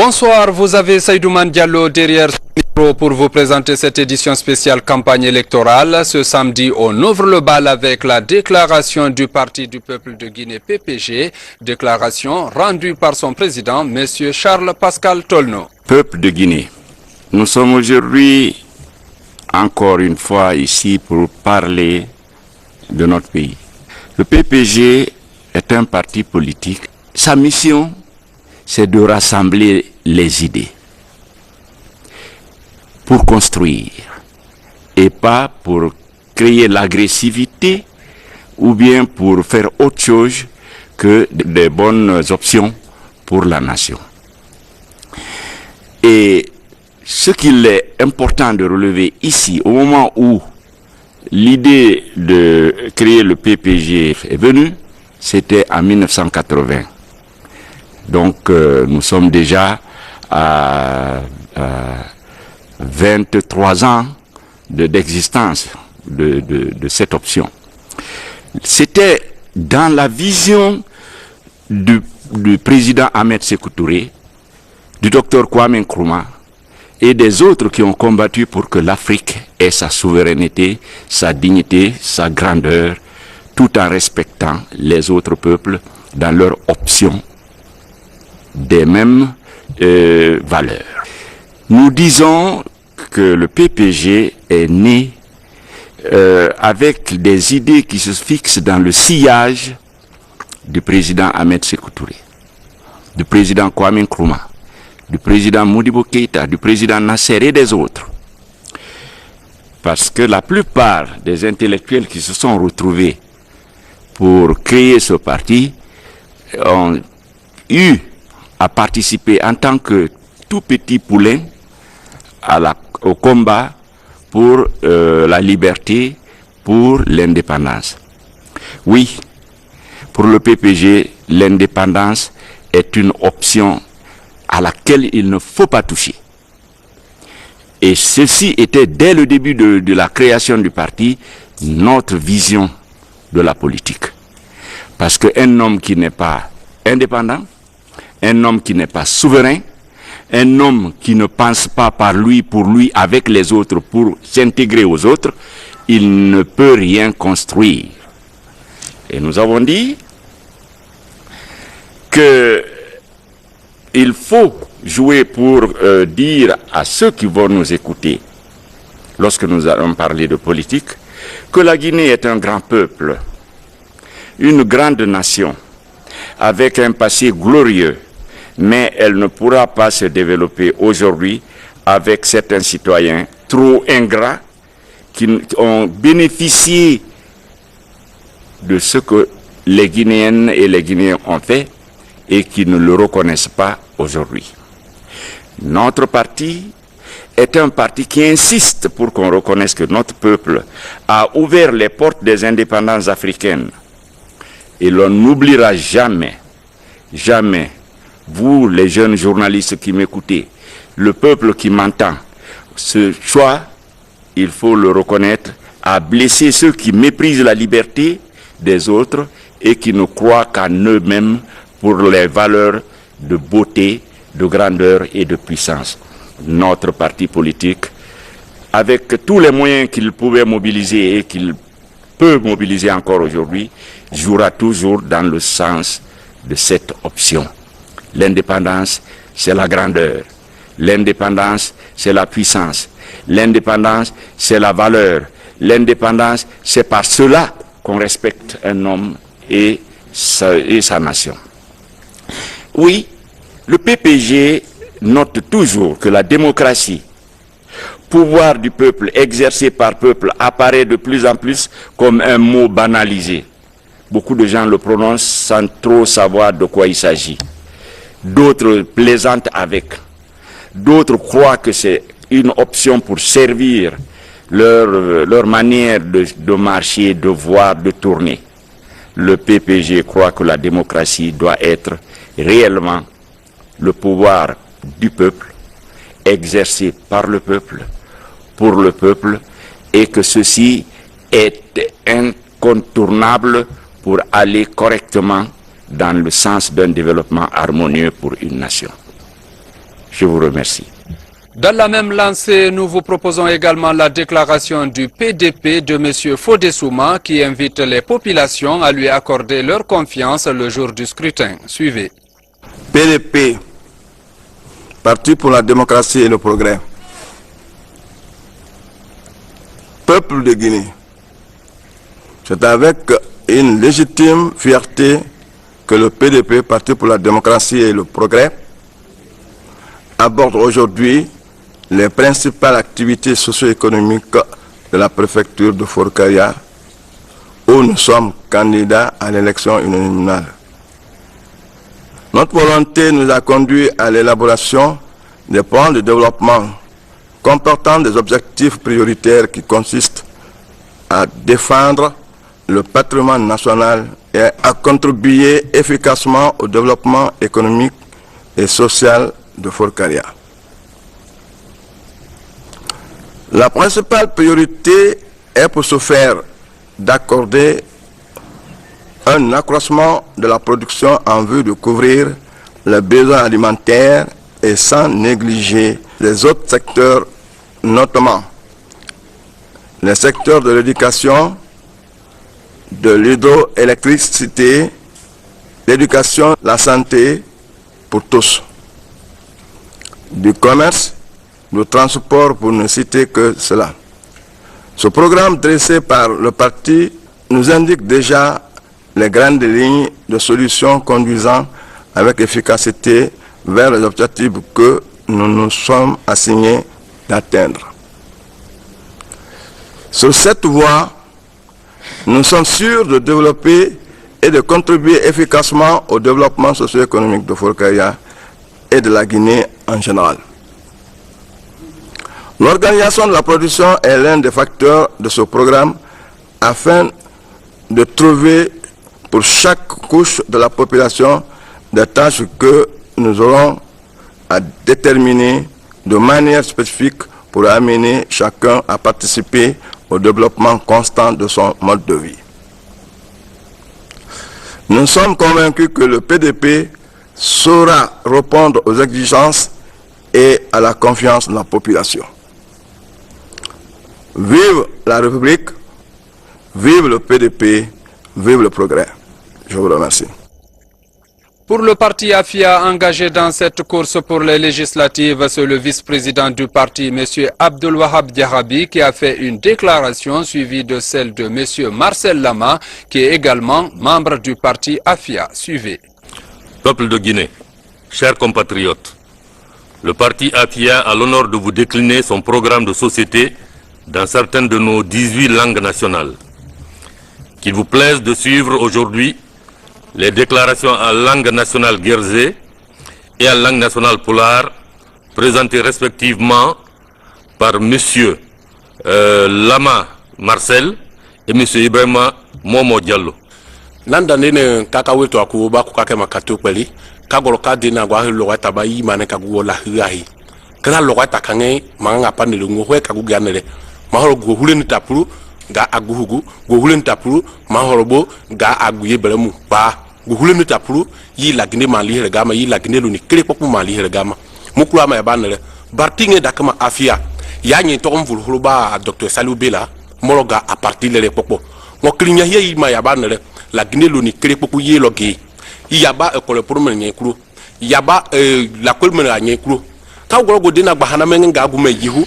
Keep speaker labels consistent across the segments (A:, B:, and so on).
A: Bonsoir, vous avez Saïdouman Diallo derrière son micro pour vous présenter cette édition spéciale campagne électorale. Ce samedi, on ouvre le bal avec la déclaration du Parti du Peuple de Guinée PPG, déclaration rendue par son président, M. Charles Pascal Tolno.
B: Peuple de Guinée, nous sommes aujourd'hui encore une fois ici pour parler de notre pays. Le PPG est un parti politique. Sa mission, c'est de rassembler les idées pour construire et pas pour créer l'agressivité ou bien pour faire autre chose que des bonnes options pour la nation. Et ce qu'il est important de relever ici, au moment où l'idée de créer le PPG est venue, c'était en 1980. Donc nous sommes déjà à 23 ans d'existence de cette option. C'était dans la vision du président Ahmed Sékou Touré, du docteur Kwame Nkrumah et des autres qui ont combattu pour que l'Afrique ait sa souveraineté, sa dignité, sa grandeur, tout en respectant les autres peuples dans leurs options des mêmes valeurs. Nous disons que le PPG est né avec des idées qui se fixent dans le sillage du président Ahmed Sékou Touré, du président Kwame Nkrumah, du président Modibo Keïta, du président Nasser et des autres. Parce que la plupart des intellectuels qui se sont retrouvés pour créer ce parti ont eu à participer en tant que tout petit poulain au combat pour la liberté, pour l'indépendance. Oui, pour le PPG, l'indépendance est une option à laquelle il ne faut pas toucher. Et ceci était dès le début de la création du parti notre vision de la politique. Parce qu'un homme qui n'est pas indépendant, un homme qui n'est pas souverain, un homme qui ne pense pas par lui, pour lui, avec les autres, pour s'intégrer aux autres, il ne peut rien construire. Et nous avons dit que il faut jouer pour dire à ceux qui vont nous écouter, lorsque nous allons parler de politique, que la Guinée est un grand peuple, une grande nation, avec un passé glorieux, mais elle ne pourra pas se développer aujourd'hui avec certains citoyens trop ingrats qui ont bénéficié de ce que les Guinéennes et les Guinéens ont fait et qui ne le reconnaissent pas aujourd'hui. Notre parti est un parti qui insiste pour qu'on reconnaisse que notre peuple a ouvert les portes des indépendances africaines. Et l'on n'oubliera jamais, jamais, vous les jeunes journalistes qui m'écoutez, le peuple qui m'entend, ce choix, il faut le reconnaître, a blessé ceux qui méprisent la liberté des autres et qui ne croient qu'en eux-mêmes pour les valeurs de beauté, de grandeur et de puissance. Notre parti politique, avec tous les moyens qu'il pouvait mobiliser et qu'il peut mobiliser encore aujourd'hui, jouera toujours dans le sens de cette option. L'indépendance, c'est la grandeur. L'indépendance, c'est la puissance. L'indépendance, c'est la valeur. L'indépendance, c'est par cela qu'on respecte un homme et sa nation. Oui, le PPG note toujours que la démocratie, pouvoir du peuple exercé par peuple, apparaît de plus en plus comme un mot banalisé. Beaucoup de gens le prononcent sans trop savoir de quoi il s'agit. D'autres plaisantent avec. D'autres croient que c'est une option pour servir leur manière de marcher, de voir, de tourner. Le PPG croit que la démocratie doit être réellement le pouvoir du peuple, exercé par le peuple, pour le peuple, et que ceci est incontournable pour aller correctement dans le sens d'un développement harmonieux pour une nation. Je vous remercie.
A: Dans la même lancée, nous vous proposons également la déclaration du PDP de M. Fodé Souma qui invite les populations à lui accorder leur confiance le jour du scrutin. Suivez.
C: PDP, Parti pour la démocratie et le progrès. Peuple de Guinée, c'est avec une légitime fierté que le PDP, Parti pour la démocratie et le progrès, aborde aujourd'hui les principales activités socio-économiques de la préfecture de Forcalquier, où nous sommes candidats à l'élection uninominale. Notre volonté nous a conduit à l'élaboration des plans de développement comportant des objectifs prioritaires qui consistent à défendre le patrimoine national et à contribuer efficacement au développement économique et social de Forcalquier. La principale priorité est pour ce faire d'accorder un accroissement de la production en vue de couvrir les besoins alimentaires et sans négliger les autres secteurs, notamment les secteurs de l'éducation, de l'hydroélectricité, l'éducation, la santé pour tous, du commerce, du transport pour ne citer que cela. Ce programme dressé par le parti nous indique déjà les grandes lignes de solutions conduisant avec efficacité vers les objectifs que nous nous sommes assignés d'atteindre. Sur cette voie, nous sommes sûrs de développer et de contribuer efficacement au développement socio-économique de Forcalquier et de la Guinée en général. L'organisation de la production est l'un des facteurs de ce programme afin de trouver pour chaque couche de la population des tâches que nous aurons à déterminer de manière spécifique pour amener chacun à participer au développement constant de son mode de vie. Nous sommes convaincus que le PDP saura répondre aux exigences et à la confiance de la population. Vive la République, vive le PDP, vive le progrès. Je vous remercie.
A: Pour le parti AFIA engagé dans cette course pour les législatives, c'est le vice-président du parti, M. Abdelwahab Diarabi, qui a fait une déclaration suivie de celle de M. Marcel Lama, qui est également membre du parti AFIA. Suivez.
D: Peuple de Guinée, chers compatriotes, le parti AFIA a l'honneur de vous décliner son programme de société dans certaines de nos 18 langues nationales. Qu'il vous plaise de suivre aujourd'hui les déclarations en langue nationale guérzé et en langue nationale polar, présentées respectivement par M. Lama Marcel et M. Ibrahima Momo Diallo.
E: Nandane kakaweto akuba kukake makatu kweli kagolo kadina gwa hilo taba yi mane kagugo la hiahi kana lo wata kange manga panele ngwe kaguganele mahoro go huleni tapuru ga aguhugu go huleni tapuru mahoro ga aguye belemu ba go huleni tapuru yi lagine mali regama yi lagine lu ni kire popu mali regama mukuru ama yabanele bartinge dakama afia yanyi to mvulu huluba Dr Salou Bela moroga a partir de popo mo klinya yi ma yabanele la Guinée l'oni crée pour y loguer. Il y a pas école pour mener cru. Il y a pas la colmena à cru. Quand vous regardez na bahana menga gume yihu,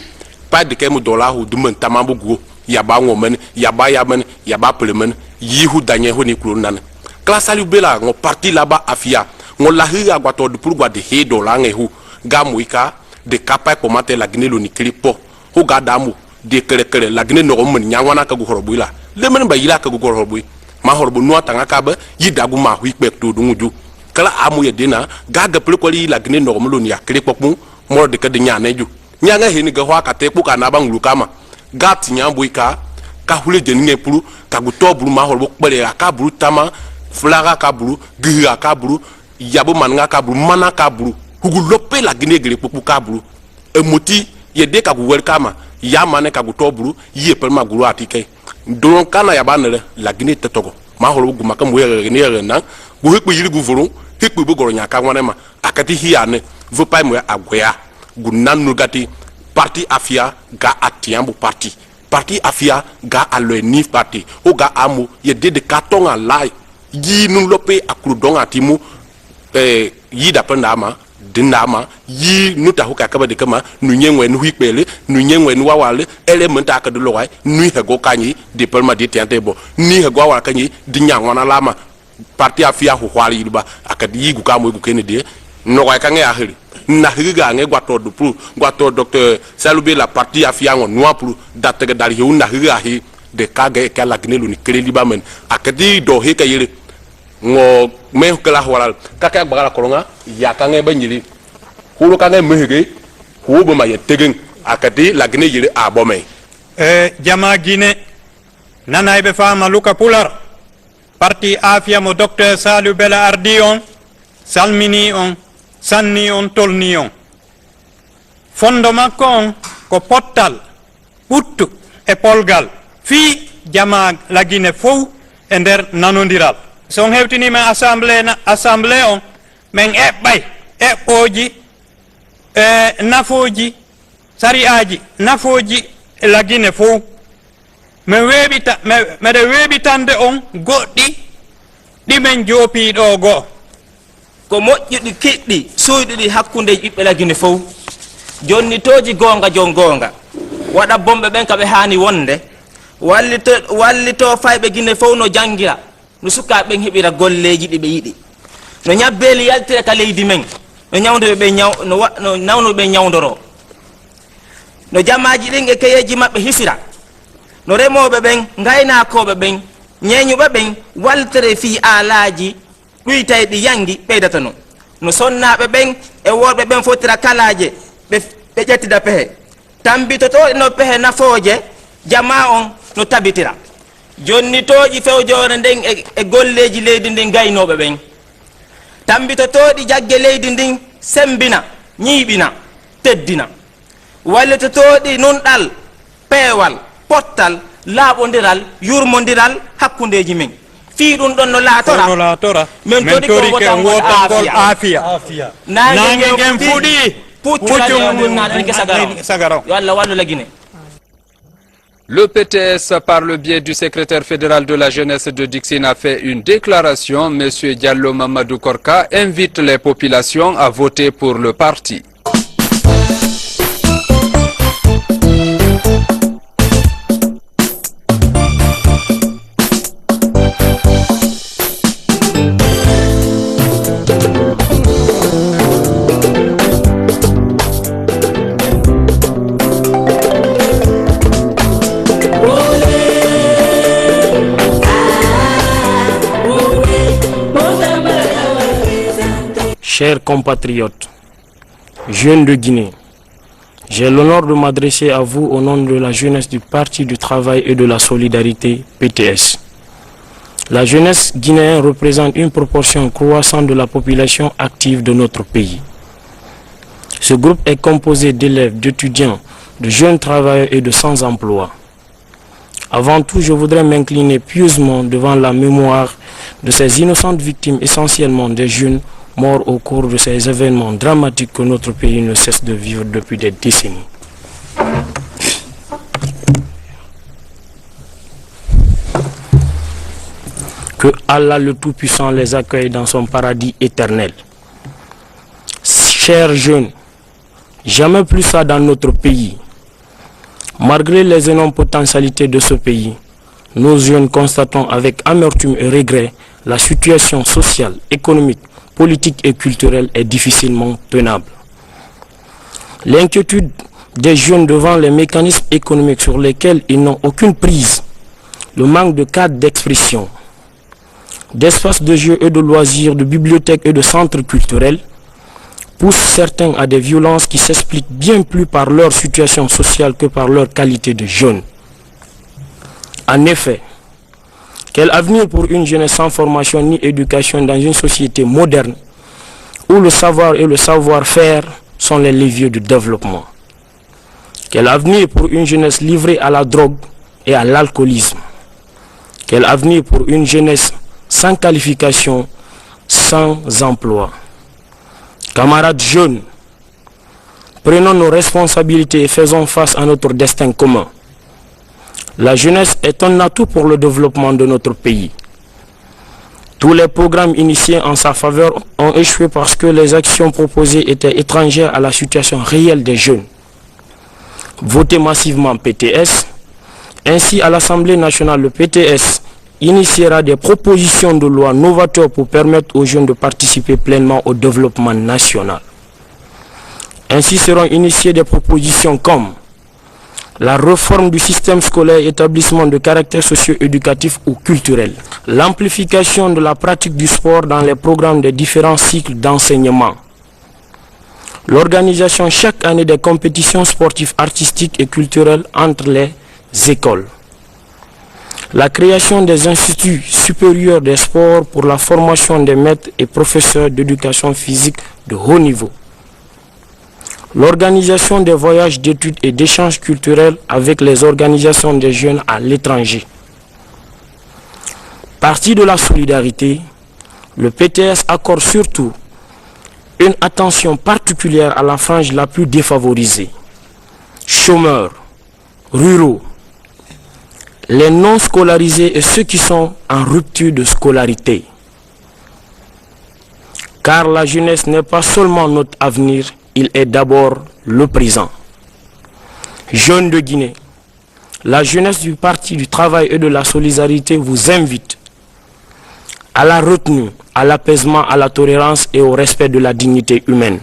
E: pas de quel dollar ou dumen tamambo go. Il y a pas woman, il y a pas yaman, il y a pas plemen, yihu danye honi cru nan. Classe Salou Bela, on parti là-bas à Fia. On l'a eu à Guato de pour de he dollar et hu. Gamouika, de capa commenter la Guinée l'oni crée pour. Ho gadamu, de kere la Guinée no roman nyanwana kaguhorbuila. Le men ba yila kaguhorbuila. Mahorbu no tanga kabe yidagu ma hwikpe to dunguju kala amu ye dina gaga plekoli la Guinée no mlo ni akre pokmu mo de kede nyane ju nyanga heni ga hwa kate ku kana bangulu kama gat nyambuika ka hule de nye puru ka guto buru mahorbu kpere aka buru tama flaga ka buru gira ka buru yabo manga ka buru mana ka buru hugu lope la Guinée gere poku ka buru emoti ye de ka guwer kama ya mane ka guto buru ye pelma guru atike don kana ya banere la Guinée tetogo ma holo guma kam were ne na go hekpu yiri guvuru hekpu bo goro nyaka nwane ma akati hiane veut pas me agoya gunan nugati parti afia ga atiambu parti afia ga alo ni parti o ga amu ye de carton a la yi nu lope akrudon atimu yi da pendama dinama yi nu ta hoka kaba de kama nu nyenwe nu hikpele nu nyenwe nu wawale element aka de lowai nu hego kanyi de pelma de tiantebo ni hego wawala kanyi di nyangwana lama parti afia ho hwali ba aka di yigu kamo yigu kene de no wa kange ahiri na higa nge gwato do pro gwato docteur Salubé la parti afia ngo noa pro datte dal hi na higa hi de kage kala gnelu ni kredi ba men aka di do he kayire ngo me kala wala kaka bagala kolonga ya kange banjili hulu kange mehege hubo ma yetegen akati la gine yire abome
F: jama Guinée nana ibe fama luka pular parti afia mo docteur Salubé la ardi on salmini on sanni on tolni on fondo makko on ko pottal ɓuttu e polgal fi jama la Guinée fof e nder nanodiral so on hewtinima assemblée on men eɓɓay eɓɓoji nafoji sariyaji nafoji la Guinée fof meɗe weeɓitande on goɗɗi ɗimen joopiɗo goo
G: ko moƴƴuɗi kiɗɗi suyɗuɗi hakkunde ɓiɓɓe la Guinée fof jonni toji gonga jon gonga waɗa bomɓe ɓen kaɓe hani wonde wallito fayɓe Guinée fof no jangira no sukaɓe ɓen heɓira golleji ɗi ɓe yiɗi no ñabbeli yaltira ka leydi men no nawnuɓe ɓe ñawdoro no jamaji ɗin e keyeji maɓɓe hisira no remoɓe ɓen gaynakoɓe ɓen ñeñuɓe ɓen waltere fi alaji ɗuytay ɗi yangi ɓeydata non no sonnaɓe ɓen e worɓe ɓen fotira kalaje ɓe ƴettida pehe tambitotoɗe no pehe nafooje jama on no tabitira jonni toji fewjore nden e golleji leydi ndin gaynoɓe ɓen tambitotoɗi jagge leydi ndin sembina ñiiɓina teddina wallitotoɗi nunɗal peewal pottal laaɓodiral yurmodiral hakkundeji men fi ɗum ɗon no laatora men tori ko wotangol afia nangue gen fuɗi puccunaɗen sagaro yo Allah wallu la Guinée.
A: Le PTS, par le biais du secrétaire fédéral de la jeunesse de Dixine, a fait une déclaration. Monsieur Diallo Mamadou Korka invite les populations à voter pour le parti.
H: Chers compatriotes, jeunes de Guinée, j'ai l'honneur de m'adresser à vous au nom de la jeunesse du Parti du Travail et de la Solidarité, PTS. La jeunesse guinéenne représente une proportion croissante de la population active de notre pays. Ce groupe est composé d'élèves, d'étudiants, de jeunes travailleurs et de sans-emploi. Avant tout, je voudrais m'incliner pieusement devant la mémoire de ces innocentes victimes, essentiellement des jeunes, morts au cours de ces événements dramatiques que notre pays ne cesse de vivre depuis des décennies. Que Allah le Tout-Puissant les accueille dans son paradis éternel. Chers jeunes, jamais plus ça dans notre pays. Malgré les énormes potentialités de ce pays, nos jeunes constatons avec amertume et regret la situation sociale, économique, politique et culturelle est difficilement tenable. L'inquiétude des jeunes devant les mécanismes économiques sur lesquels ils n'ont aucune prise, le manque de cadre d'expression, d'espaces de jeux et de loisirs, de bibliothèques et de centres culturels, poussent certains à des violences qui s'expliquent bien plus par leur situation sociale que par leur qualité de jeunes. En effet, quel avenir pour une jeunesse sans formation ni éducation dans une société moderne où le savoir et le savoir-faire sont les leviers du développement? Quel avenir pour une jeunesse livrée à la drogue et à l'alcoolisme? Quel avenir pour une jeunesse sans qualification, sans emploi? Camarades jeunes, Prenons nos responsabilités et faisons face à notre destin commun. La jeunesse est un atout pour le développement de notre pays. Tous les programmes initiés en sa faveur ont échoué parce que les actions proposées étaient étrangères à la situation réelle des jeunes. Votez massivement PTS. Ainsi, à l'Assemblée nationale, le PTS initiera des propositions de loi novateurs pour permettre aux jeunes de participer pleinement au développement national. Ainsi seront initiées des propositions comme la réforme du système scolaire et établissement de caractère socio-éducatif ou culturel, l'amplification de la pratique du sport dans les programmes des différents cycles d'enseignement, l'organisation chaque année des compétitions sportives, artistiques et culturelles entre les écoles, la création des instituts supérieurs des sports pour la formation des maîtres et professeurs d'éducation physique de haut niveau, l'organisation des voyages d'études et d'échanges culturels avec les organisations des jeunes à l'étranger. Parti de la solidarité, le PTS accorde surtout une attention particulière à la frange la plus défavorisée, chômeurs, ruraux, les non scolarisés et ceux qui sont en rupture de scolarité. Car la jeunesse n'est pas seulement notre avenir, il est d'abord le présent. Jeunes de Guinée, la jeunesse du Parti du Travail et de la Solidarité vous invite à la retenue, à l'apaisement, à la tolérance et au respect de la dignité humaine.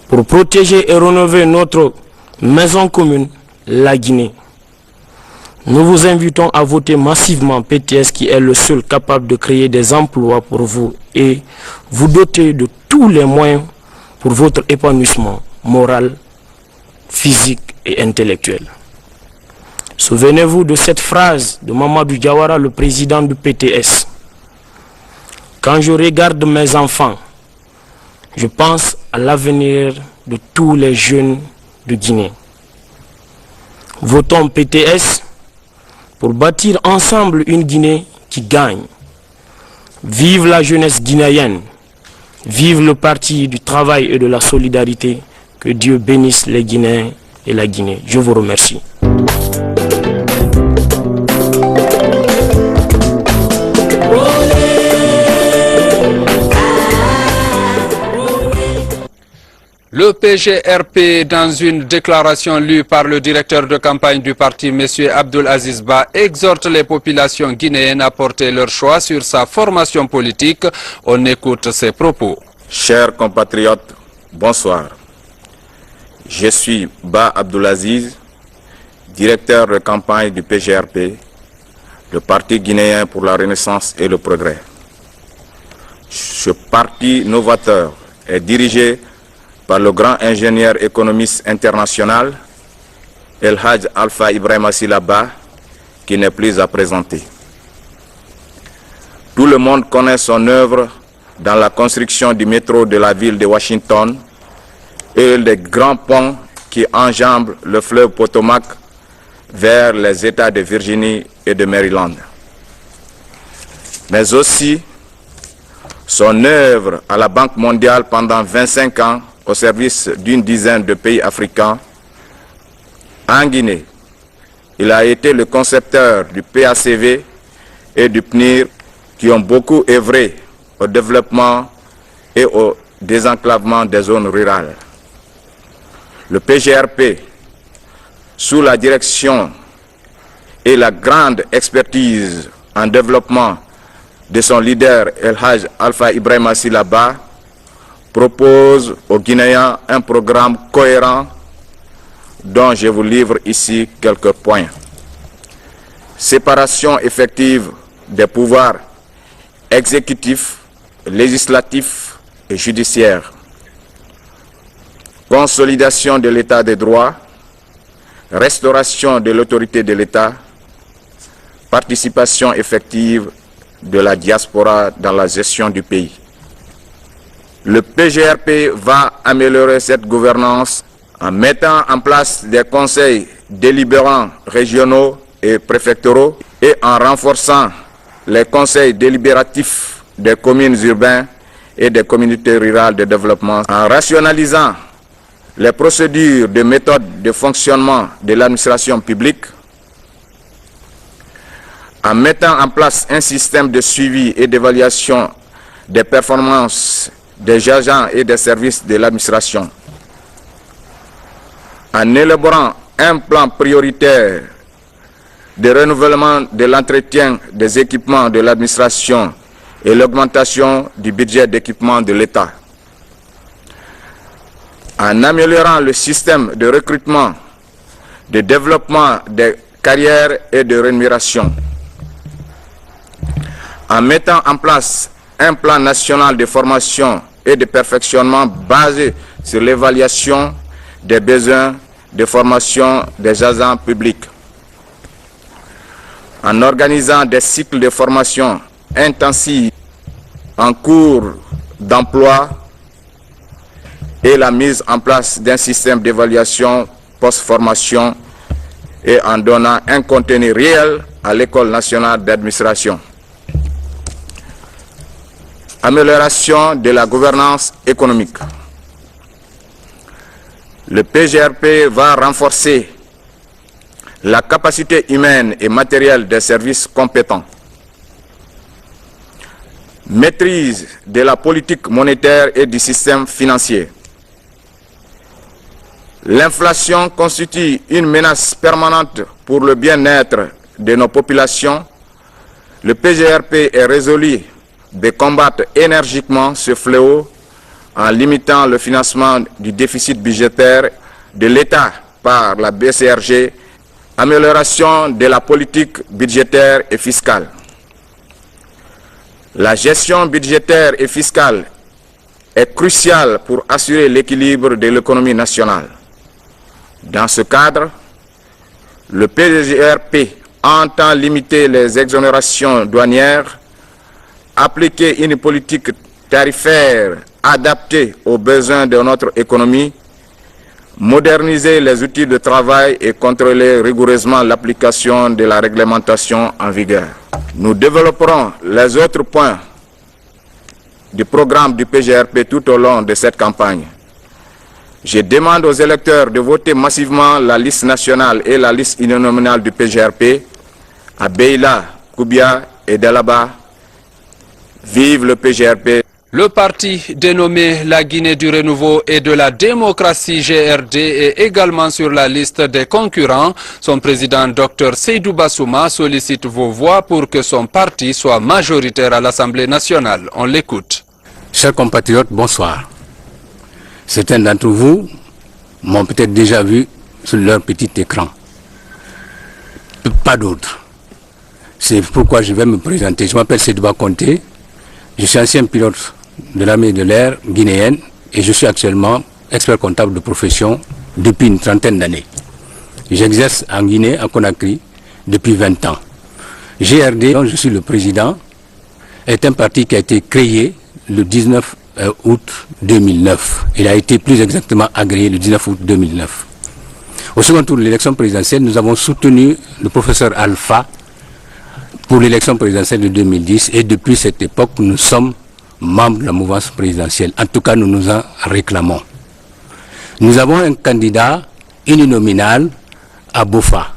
H: Pour protéger et rénover notre maison commune, la Guinée, nous vous invitons à voter massivement PTS qui est le seul capable de créer des emplois pour vous et vous doter de tous les moyens pour votre épanouissement moral, physique et intellectuel. Souvenez-vous de cette phrase de Mamadou Diawara, le président du PTS. Quand je regarde mes enfants, je pense à l'avenir de tous les jeunes de Guinée. Votons PTS pour bâtir ensemble une Guinée qui gagne. Vive la jeunesse guinéenne, vive le Parti du Travail et de la Solidarité, que Dieu bénisse les Guinéens et la Guinée. Je vous remercie.
A: Le PGRP, dans une déclaration lue par le directeur de campagne du parti, M. Abdoul Aziz Ba, exhorte les populations guinéennes à porter leur choix sur sa formation politique. On écoute ses propos.
B: Chers compatriotes, bonsoir. Je suis Ba Abdoul Aziz, directeur de campagne du PGRP, le Parti guinéen pour la Renaissance et le Progrès. Ce parti novateur est dirigé par le grand ingénieur économiste international El Hadj Alpha Ibrahima Silla Ba, qui n'est plus à présenter. Tout le monde connaît son œuvre dans la construction du métro de la ville de Washington et les grands ponts qui enjambent le fleuve Potomac vers les États de Virginie et de Maryland. Mais aussi son œuvre à la Banque mondiale pendant 25 ans au service d'une dizaine de pays africains. En Guinée, il a été le concepteur du PACV et du PNIR qui ont beaucoup œuvré au développement et au désenclavement des zones rurales. Le PGRP, sous la direction et la grande expertise en développement de son leader El Hadj Alpha Ibrahima Silla Ba, propose aux Guinéens un programme cohérent dont je vous livre ici quelques points. Séparation effective des pouvoirs exécutifs, législatifs et judiciaires. Consolidation de l'état de droit, restauration de l'autorité de l'État, participation effective de la diaspora dans la gestion du pays. Le PGRP va améliorer cette gouvernance en mettant en place des conseils délibérants régionaux et préfectoraux et en renforçant les conseils délibératifs des communes urbaines et des communautés rurales de développement, en rationalisant les procédures de méthode de fonctionnement de l'administration publique, en mettant en place un système de suivi et d'évaluation des performances des agents et des services de l'administration, en élaborant un plan prioritaire de renouvellement de l'entretien des équipements de l'administration et l'augmentation du budget d'équipement de l'État, en améliorant le système de recrutement, de développement des carrières et de rémunération, en mettant en place un plan national de formation et de perfectionnement basé sur l'évaluation des besoins de formation des agents publics, en organisant des cycles de formation intensifs en cours d'emploi et la mise en place d'un système d'évaluation post-formation et en donnant un contenu réel à l'École nationale d'administration. Amélioration de la gouvernance économique. Le PGRP va renforcer la capacité humaine et matérielle des services compétents. Maîtrise de la politique monétaire et du système financier. L'inflation constitue une menace permanente pour le bien-être de nos populations. Le PGRP est résolu de combattre énergiquement ce fléau en limitant le financement du déficit budgétaire de l'État par la BCRG, amélioration de la politique budgétaire et fiscale. La gestion budgétaire et fiscale est cruciale pour assurer l'équilibre de l'économie nationale. Dans ce cadre, le PGRP entend limiter les exonérations douanières, appliquer une politique tarifaire adaptée aux besoins de notre économie, moderniser les outils de travail et contrôler rigoureusement l'application de la réglementation en vigueur. Nous développerons les autres points du programme du PGRP tout au long de cette campagne. Je demande aux électeurs de voter massivement la liste nationale et la liste uninominale du PGRP à Beila, Koubia et Dalaba. Vive le PGRP.
A: Le parti dénommé la Guinée du Renouveau et de la démocratie GRD est également sur la liste des concurrents. Son président Dr Seydou Bassouma sollicite vos voix pour que son parti soit majoritaire à l'Assemblée nationale. On l'écoute.
I: Chers compatriotes, bonsoir. Certains d'entre vous m'ont peut-être déjà vu sur leur petit écran. Pas d'autres. C'est pourquoi je vais me présenter. Je m'appelle Seydouba Conté. Je suis ancien pilote de l'armée de l'air guinéenne et je suis actuellement expert comptable de profession depuis une trentaine d'années. J'exerce en Guinée, à Conakry, depuis 20 ans. GRD, dont je suis le président, est un parti qui a été créé le 19 août 2009. Il a été plus exactement agréé le 19 août 2009. Au second tour de l'élection présidentielle, nous avons soutenu le professeur Alpha pour l'élection présidentielle de 2010 et depuis cette époque, nous sommes membres de la mouvance présidentielle. En tout cas, nous nous en réclamons. Nous avons un candidat uninominal à Bofa,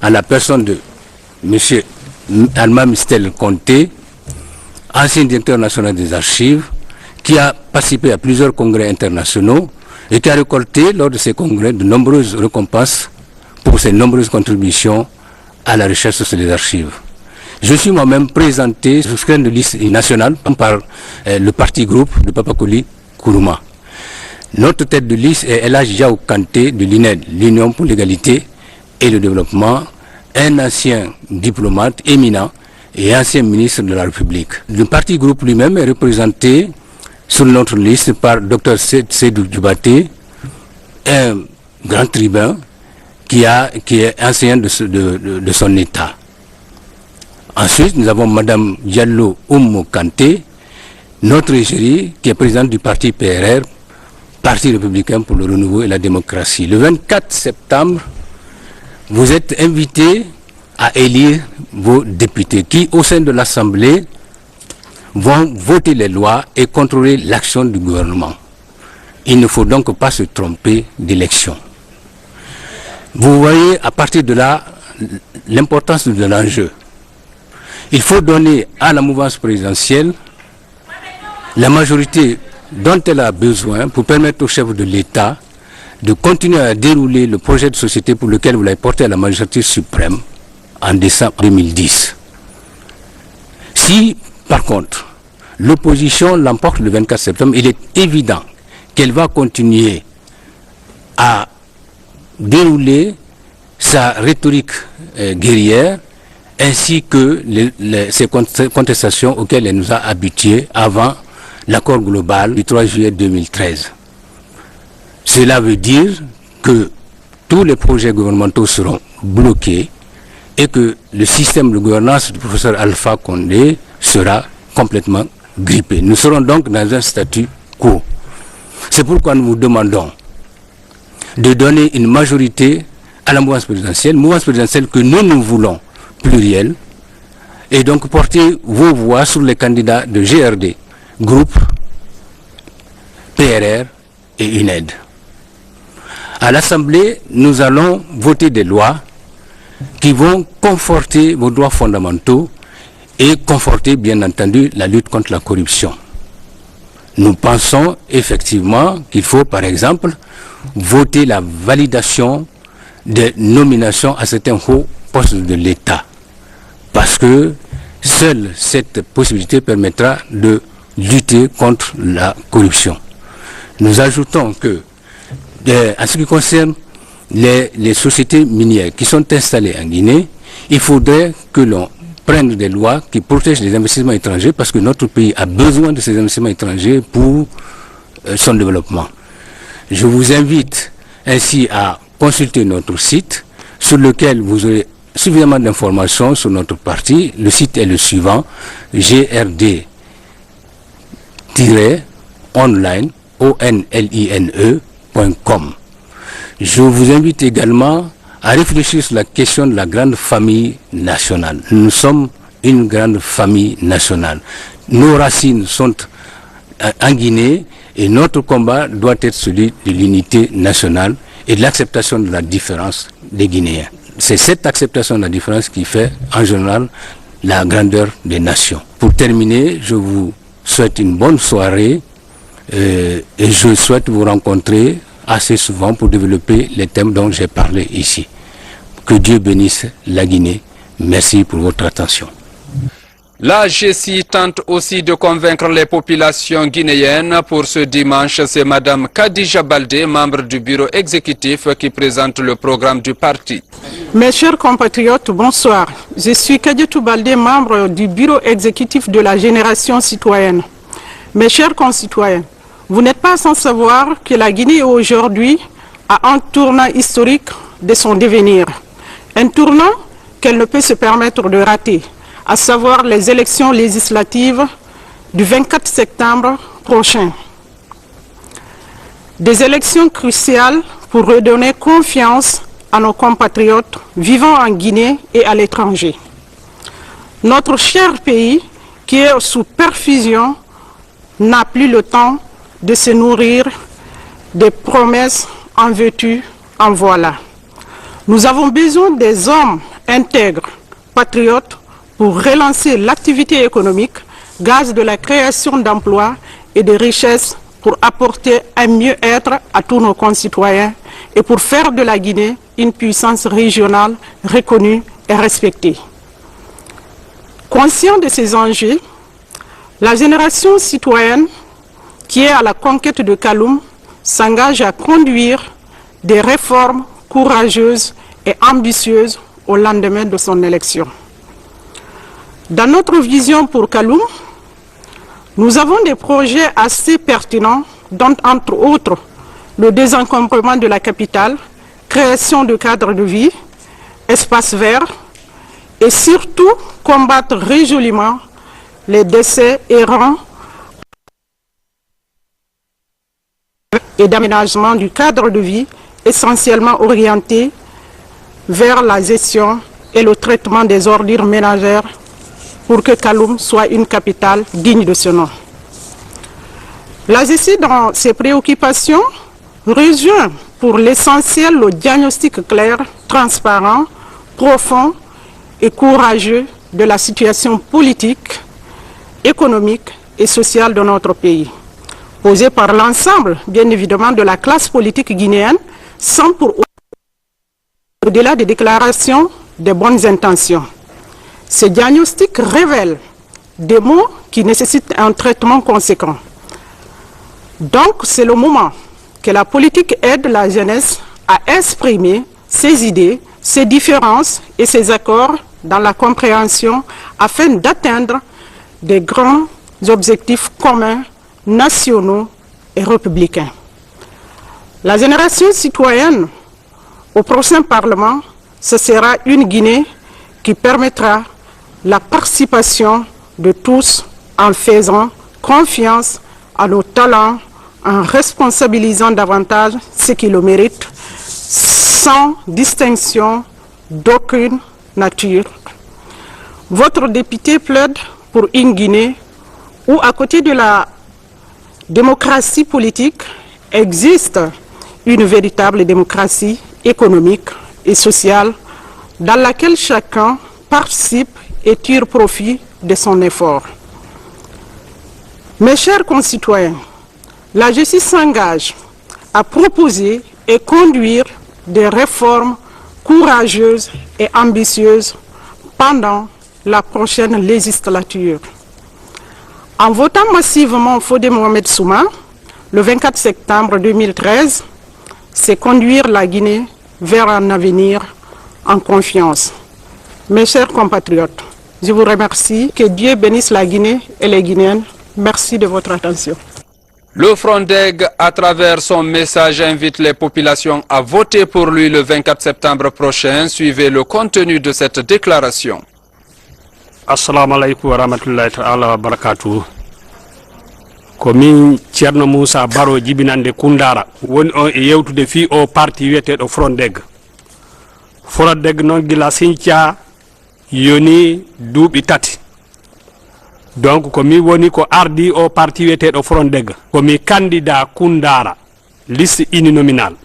I: à la personne de M. Alma Mistel Conté, ancien directeur national des archives, qui a participé à plusieurs congrès internationaux et qui a récolté lors de ces congrès de nombreuses récompenses pour ses nombreuses contributions à la recherche sur les archives. Je suis moi-même présenté sur scène de liste nationale par le parti groupe de Papakoli Kourouma. Notre tête de liste est Elhadji Diaw Kanté de l'INED, l'Union pour l'égalité et le développement, un ancien diplomate éminent et ancien ministre de la République. Le parti groupe lui-même est représenté sur notre liste par Dr Seydou Djubaté, un grand tribun qui est ancien de son État. Ensuite, nous avons Mme Diallo Oumou Kanté, notre égérie, qui est présidente du parti PRR, Parti républicain pour le renouveau et la démocratie. Le 24 septembre, vous êtes invités à élire vos députés qui, au sein de l'Assemblée, vont voter les lois et contrôler l'action du gouvernement. Il ne faut donc pas se tromper d'élection. Vous voyez à partir de là l'importance de l'enjeu. Il faut donner à la mouvance présidentielle la majorité dont elle a besoin pour permettre au chef de l'État de continuer à dérouler le projet de société pour lequel vous l'avez porté à la majorité suprême en décembre 2010. Si, par contre, l'opposition l'emporte le 24 septembre, il est évident qu'elle va continuer à dérouler sa rhétorique guerrière ainsi que ces contestations auxquelles elle nous a habitués avant l'accord global du 3 juillet 2013. Cela veut dire que tous les projets gouvernementaux seront bloqués et que le système de gouvernance du professeur Alpha Condé sera complètement grippé. Nous serons donc dans un statu quo. C'est pourquoi nous vous demandons de donner une majorité à la mouvance présidentielle que nous voulons plurielle, et donc porter vos voix sur les candidats de GRD, groupe, PRR et UNED. À l'Assemblée, nous allons voter des lois qui vont conforter vos droits fondamentaux et conforter, bien entendu, la lutte contre la corruption. Nous pensons effectivement qu'il faut, par exemple, voter la validation des nominations à certains hauts postes de l'État. Parce que seule cette possibilité permettra de lutter contre la corruption. Nous ajoutons que, en ce qui concerne les sociétés minières qui sont installées en Guinée, il faudrait que l'on prenne des lois qui protègent les investissements étrangers parce que notre pays a besoin de ces investissements étrangers pour son développement. Je vous invite ainsi à consulter notre site sur lequel vous aurez suffisamment d'informations sur notre parti. Le site est le suivant: grd-online.com. Je vous invite également à réfléchir sur la question de la grande famille nationale. Nous sommes une grande famille nationale. Nos racines sont en Guinée et notre combat doit être celui de l'unité nationale et de l'acceptation de la différence des Guinéens. C'est cette acceptation de la différence qui fait en général la grandeur des nations. Pour terminer, je vous souhaite une bonne soirée et je souhaite vous rencontrer assez souvent pour développer les thèmes dont j'ai parlé ici. Que Dieu bénisse la Guinée. Merci pour votre attention.
A: La GECI tente aussi de convaincre les populations guinéennes. Pour ce dimanche, c'est Madame Khadija Baldé, membre du bureau exécutif, qui présente le programme du parti.
J: Mes chers compatriotes, bonsoir. Je suis Khadijatou Baldé, membre du bureau exécutif de la Génération citoyenne. Mes chers concitoyens, vous n'êtes pas sans savoir que la Guinée aujourd'hui a un tournant historique de son devenir. Un tournant qu'elle ne peut se permettre de rater, à savoir les élections législatives du 24 septembre prochain. Des élections cruciales pour redonner confiance à nos compatriotes vivant en Guinée et à l'étranger. Notre cher pays, qui est sous perfusion, n'a plus le temps de se nourrir des promesses en veux-tu, en voilà. Nous avons besoin des hommes intègres, patriotes, pour relancer l'activité économique, gaz de la création d'emplois et de richesses pour apporter un mieux-être à tous nos concitoyens et pour faire de la Guinée une puissance régionale reconnue et respectée. Conscient de ces enjeux, la génération citoyenne qui est à la conquête de Kaloum s'engage à conduire des réformes courageuses et ambitieuses au lendemain de son élection. Dans notre vision pour Kaloum, nous avons des projets assez pertinents, dont entre autres le désencombrement de la capitale, création de cadres de vie, espaces verts et surtout combattre résolument les décès errants et d'aménagement du cadre de vie essentiellement orienté vers la gestion et le traitement des ordures ménagères pour que Kaloum soit une capitale digne de ce nom. La GECI, dans ses préoccupations, rejoint pour l'essentiel le diagnostic clair, transparent, profond et courageux de la situation politique, économique et sociale de notre pays, posée par l'ensemble, bien évidemment, de la classe politique guinéenne, sans pour au-delà des déclarations de bonnes intentions. Ce diagnostic révèle des mots qui nécessitent un traitement conséquent. Donc, c'est le moment que la politique aide la jeunesse à exprimer ses idées, ses différences et ses accords dans la compréhension afin d'atteindre des grands objectifs communs, nationaux et républicains. La génération citoyenne au prochain Parlement, ce sera une Guinée qui permettra la participation de tous en faisant confiance à nos talents, en responsabilisant davantage ceux qui le méritent, sans distinction d'aucune nature. Votre député plaide pour une Guinée où, à côté de la démocratie politique, existe une véritable démocratie économique et sociale dans laquelle chacun participe et tire profit de son effort. Mes chers concitoyens, la GECI s'engage à proposer et conduire des réformes courageuses et ambitieuses pendant la prochaine législature. En votant massivement Fodé Mohamed Souma, le 24 septembre 2013, c'est conduire la Guinée vers un avenir en confiance. Mes chers compatriotes, je vous remercie. Que Dieu bénisse la Guinée et les Guinéennes. Merci de votre attention.
A: Le Frondeg, à travers son message, invite les populations à voter pour lui le 24 septembre prochain. Suivez le contenu de cette déclaration.
K: Assalamu alaikum wa rahmatullahi ta'ala wa barakatuh. Komin Thierno Moussa Baro jibinande Kundara woni on e yewtude fi o parti wiyeteɗo Frondeg. Frondeg non gila sinthia yoni duuɓi tati. Donc komi woni ko ardi o parti wiyeteɗo Frondeg komi candidat Kundara liste uninominal.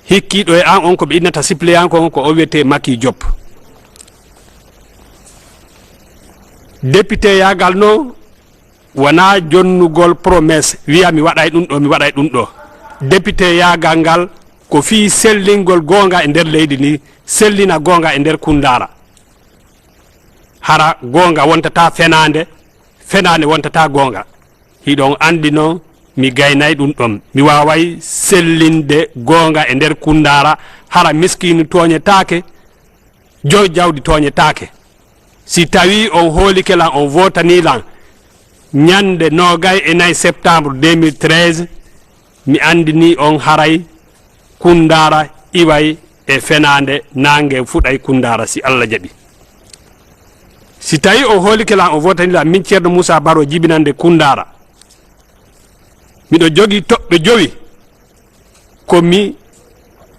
K: Hikkiɗo e an on ko ɓe innata suppléant ko o wiyete Maki Diop. Député yagal no wana jonnugol promesse wiya mi waɗay ɗum ɗo député yagal ngal ko fi sellingol gonga e nder leydi ni sellina gonga e nder Kundara hara gonga wontata fenande wontata gonga hiɗon andi no mi gaynay ɗum ɗon mi waway sellinde gonga e nder Kundara hara miskinu toñetake joy jawdi toñetake si tawi on hoolike lan on votani lan ñande 24 septembre 2013 mi andini on haray Kundara iway e fenande nangue fuɗay Kundara si Allah jaɓi si tawi o hoolike lan o votani lan min Thierno Moussa Baro jibinande Kundara miɗo jogui toɓɓe 5 komi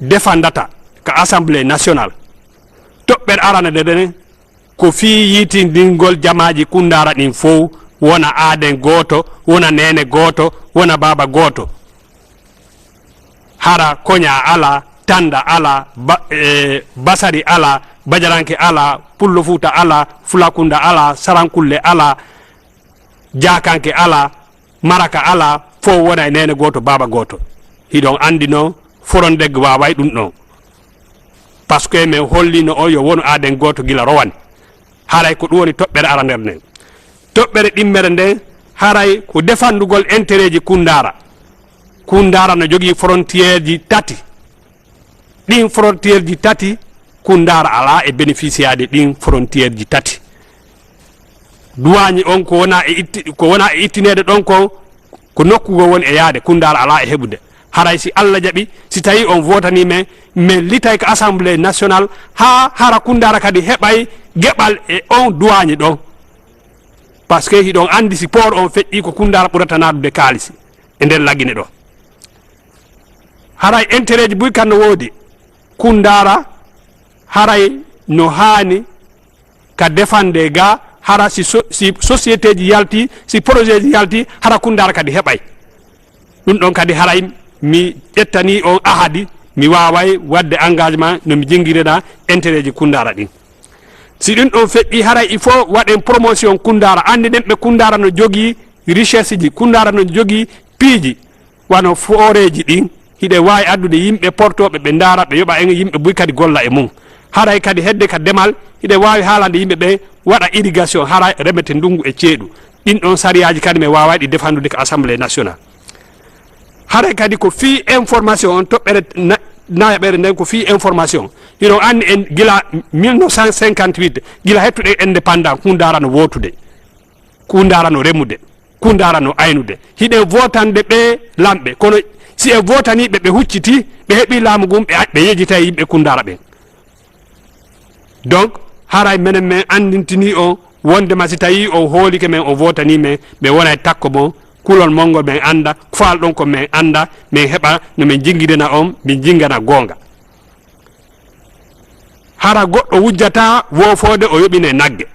K: defandata ka assemblée nationale toɓɓere arana de ko fi yitindingol jamaji Kundara ɗin fof wona aaden goto wona nene goto wona baba goto hara koña ala tanda ala basari ala bajaranke ala pullo fuuta ala fulakunda ala sarankulle ala jakanke ala maraka ala fof wona e nene goto baba goto hiɗon andi no Frondeg waway ɗum ɗon par ce que min hollino o yo wonu aaden goto gila rowani haray ko ɗum woni toɓɓere arander nden toɓɓere ɗimmere nden haray ko defandugol intérêt ji Kundara no jogui frontiére ji tati ɗin frontiére ji tati Kundara ala e bénéficiade ɗin frontiére ji tati duwañi on ko wona e ittinede ɗon ko nokkugo woni e yaade Kundara ala e heɓude haray si Allah jaɓi si tawi on votani men min litay ko assemblée nationale ha hara Kundara kadi heɓay geɓal e on duwañi ɗon par ce que hiɗon andi si port on feƴƴi ko Kundara ɓurata nadude kalisi e nder laggine ɗo haray intérêt ji buy kan no woodi Kundara haray no hani ka defande ga hara si société ji yalti si projet ji yalti hara kundara kadi heɓay ɗum ɗon kadi haray mi ƴettani on ahadi mi waway wadde engagement no mi jingguireɗa intérêt ji kundara ɗin si ɗum ɗon feƴƴi haray il faut waɗen promotion kundara andi ɗen ɓe kundara no jogui richesse ji kundara no jogui piiji wano foreji ɗin hiɗe wawi addude yimɓe portoɓe ɓe daara ɓe yoɓa en yimɓe buy kadi golla e mum haray kadi hedde ka demal hiɗe wawi haalande yimɓe ɓe waɗa irrigation hara remete ndungu e ceeɗu ɗin ɗon sariyaji kadi mi wawa ɗi defandude ko assemblée nationale haray kadi ko fi information on toɓɓere nayaɓere nden ko fi information hiɗon anni en gila 1958 gila hettuɗe indépendant kundara no wotude kundara no remude kundara no aynude hiɗe votande ɓe lamɓe kono si e votaniɓe ɓe hucciti ɓe heeɓi laamu gum ɓe yejita yimɓe kundara ɓen donc haray menen men andintini o wondema si tawi o hoolike men o votani men ɓe wona e takko mo kulol mongol men anda faal ɗon ko men anda min heɓa no min jingguidena on min jingana gonga hara goɗɗo wujjata wofode o yoɓine nagge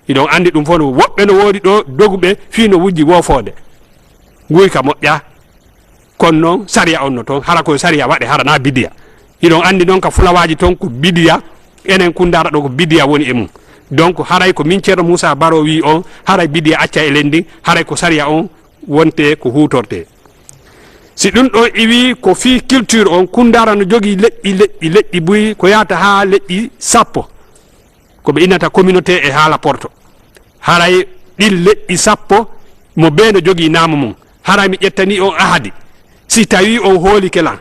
K: iɗon andi ɗum fof no woɓɓe no woodi ɗo doguɓe fi no wujji wofode guyka moƴƴa kono noon saria on no toon hara koye saria waɗe hara na bidiya iɗon andi noon ka fulawaji toon ko bidiya enen kundara ɗo ko bidiya woni e mum donc haray ko min ceerno Moussa Baro wi on haray bidiya acca e lendi haray ko saria on wonte ko hutorte si ɗum ɗo iwi ko fi culture on kundara no jogui leƴƴi buy ko yata ha leƴƴi sappo koɓe innata communauté e haala porto haray ɗin leƴƴi sappo mo be no jogui namu mum haray mi ƴettani on ahadi si tawi on hoolike lan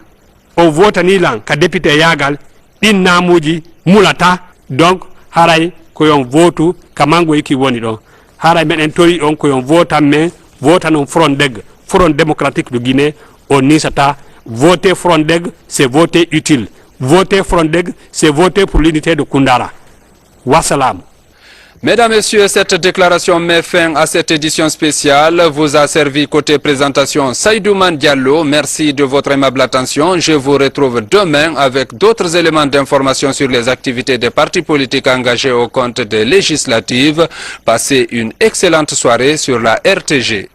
K: o votani lan ka député yagal ɗin namuji mulata donc haray koyon votu ka mango yiki woni ɗon haray meɗen tori on koyon votan men vota non Frondeg Front démocratique de Guinée on nisata voter Frondeg c'est voter utile voter Frondeg c'est voter pour l'unité de Kundara wassalam.
A: Mesdames, Messieurs, cette déclaration met fin à cette édition spéciale. Vous a servi côté présentation Saïdouman Diallo. Merci de votre aimable attention. Je vous retrouve demain avec d'autres éléments d'information sur les activités des partis politiques engagés au compte des législatives. Passez une excellente soirée sur la RTG.